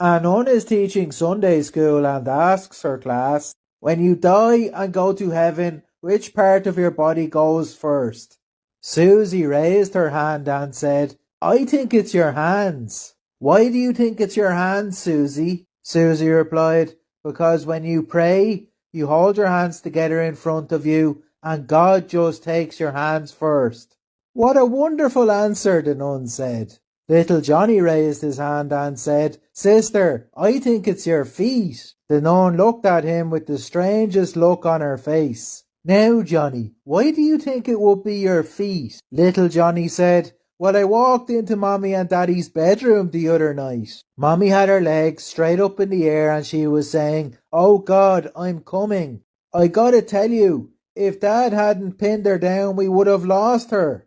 A nun is teaching Sunday school and asks her class, when you die and go to heaven, which part of your body goes first? Susie raised her hand and said, I think it's your hands. Why do you think it's your hands, Susie? Susie replied, because when you pray, you hold your hands together in front of you and God just takes your hands first. What a wonderful answer, the nun said. Little Johnny raised his hand and said, Sister, I think it's your feet. The nun looked at him with the strangest look on her face. Now, Johnny, why do you think it would be your feet? Little Johnny said, well, I walked into Mommy and Daddy's bedroom the other night. Mommy had her legs straight up in the air and she was saying, oh God, I'm coming. I gotta tell you, if Dad hadn't pinned her down, we would have lost her.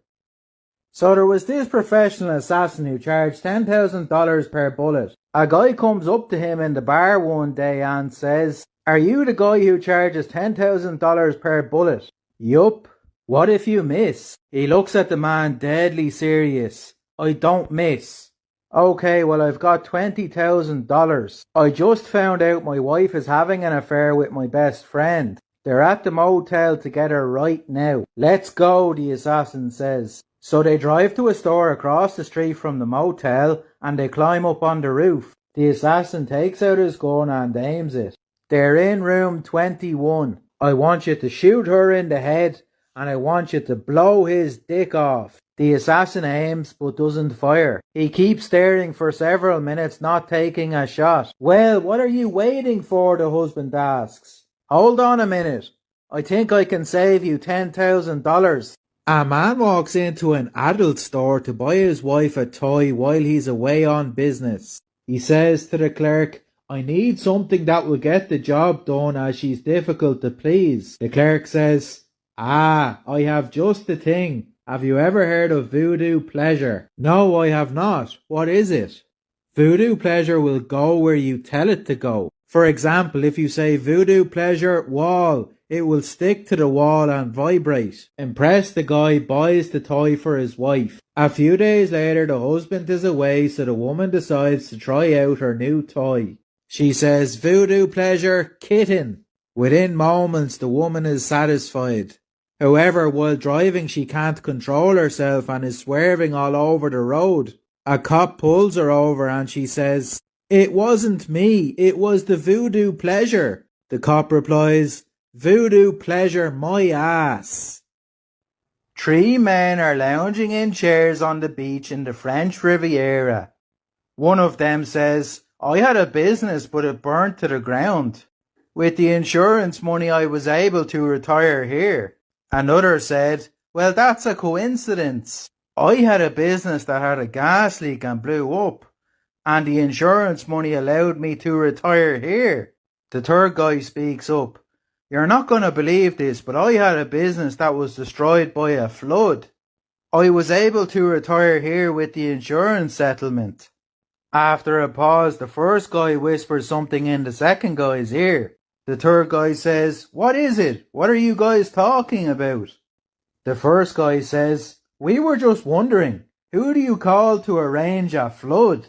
So there was this professional assassin who charged $10,000 per bullet. A guy comes up to him in the bar one day and says, are you the guy who charges $10,000 per bullet? Yup. What if you miss? He looks at the man deadly serious. I don't miss. Okay, well I've got $20,000. I just found out my wife is having an affair with my best friend. They're at the motel together right now. Let's go, the assassin says. So they drive to a store across the street from the motel and they climb up on the roof. The assassin takes out his gun and aims it. They're in room 21. I want you to shoot her in the head and I want you to blow his dick off. The assassin aims but doesn't fire. He keeps staring for several minutes, not taking a shot. Well, what are you waiting for? The husband asks. Hold on a minute. I think I can save you $10,000. A man walks into an adult store to buy his wife a toy while he's away on business. He says to the clerk, I need something that will get the job done as she's difficult to please. The clerk says, I have just the thing. Have you ever heard of voodoo pleasure? No, I have not. What is it? Voodoo pleasure will go where you tell it to go. For example, if you say voodoo pleasure wall, it will stick to the wall and vibrate. Impressed, the guy buys the toy for his wife. A few days later, the husband is away, so the woman decides to try out her new toy. She says, voodoo pleasure kitten. Within moments, the woman is satisfied. However, while driving, she can't control herself and is swerving all over the road. A cop pulls her over and she says, it wasn't me, it was the voodoo pleasure. The cop replies, voodoo pleasure my ass. 3 men are lounging in chairs on the beach in the French Riviera. One of them says, I had a business but it burnt to the ground. With the insurance money I was able to retire here. Another said, well, that's a coincidence. I had a business that had a gas leak and blew up, and the insurance money allowed me to retire here. The third guy speaks up. You're not going to believe this, but I had a business that was destroyed by a flood. I was able to retire here with the insurance settlement. After a pause, the first guy whispers something in the second guy's ear. The third guy says, what is it? What are you guys talking about? The first guy says, we were just wondering, who do you call to arrange a flood?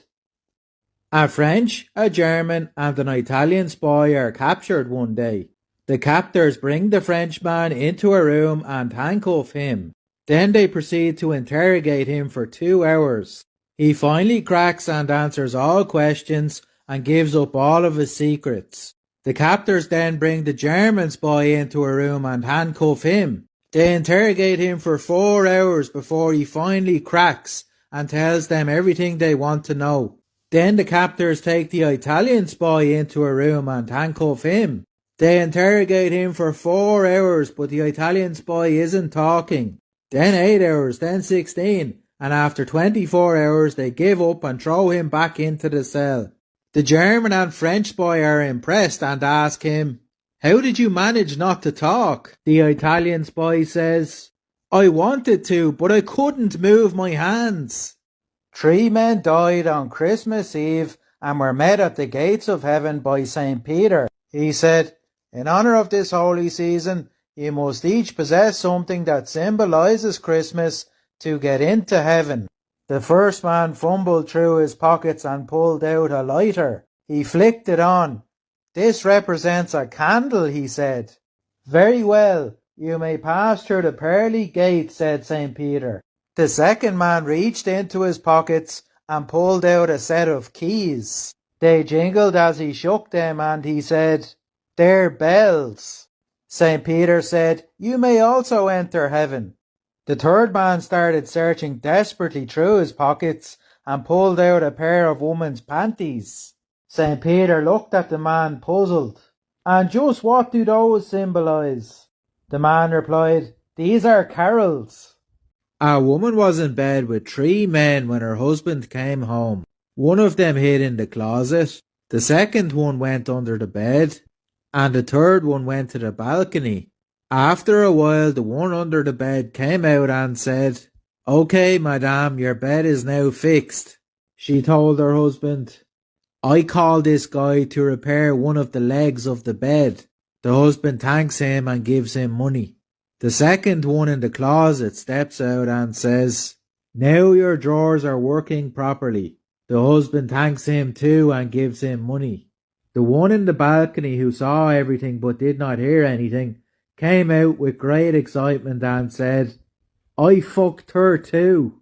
A French, a German and an Italian spy are captured one day. The captors bring the Frenchman into a room and handcuff him. Then they proceed to interrogate him for 2 hours. He finally cracks and answers all questions and gives up all of his secrets. The captors then bring the German spy into a room and handcuff him. They interrogate him for 4 hours before he finally cracks and tells them everything they want to know. Then the captors take the Italian spy into a room and handcuff him. They interrogate him for 4 hours, but the Italian spy isn't talking. Then 8 hours, then 16, and after 24 hours they give up and throw him back into the cell. The German and French spy are impressed and ask him, how did you manage not to talk? The Italian spy says, I wanted to, but I couldn't move my hands. 3 men died on Christmas Eve and were met at the gates of heaven by St. Peter. He said, in honor of this holy season, you must each possess something that symbolizes Christmas to get into heaven. The first man fumbled through his pockets and pulled out a lighter. He flicked it on. This represents a candle, he said. Very well, you may pass through the pearly gate, said St. Peter. The second man reached into his pockets and pulled out a set of keys. They jingled as he shook them, and he said, "They're bells." St. Peter said, "You may also enter heaven." The third man started searching desperately through his pockets and pulled out a pair of woman's panties. St. Peter looked at the man puzzled. "And just what do those symbolize?" The man replied, "These are carols." A woman was in bed with 3 men when her husband came home. One of them hid in the closet, the second one went under the bed, and the third one went to the balcony. After a while, the one under the bed came out and said, "Okay, madame, your bed is now fixed." She told her husband, "I call this guy to repair one of the legs of the bed." The husband thanks him and gives him money. The second one in the closet steps out and says, "Now your drawers are working properly." The husband thanks him too and gives him money. The one in the balcony who saw everything but did not hear anything came out with great excitement and said, "I fucked her too."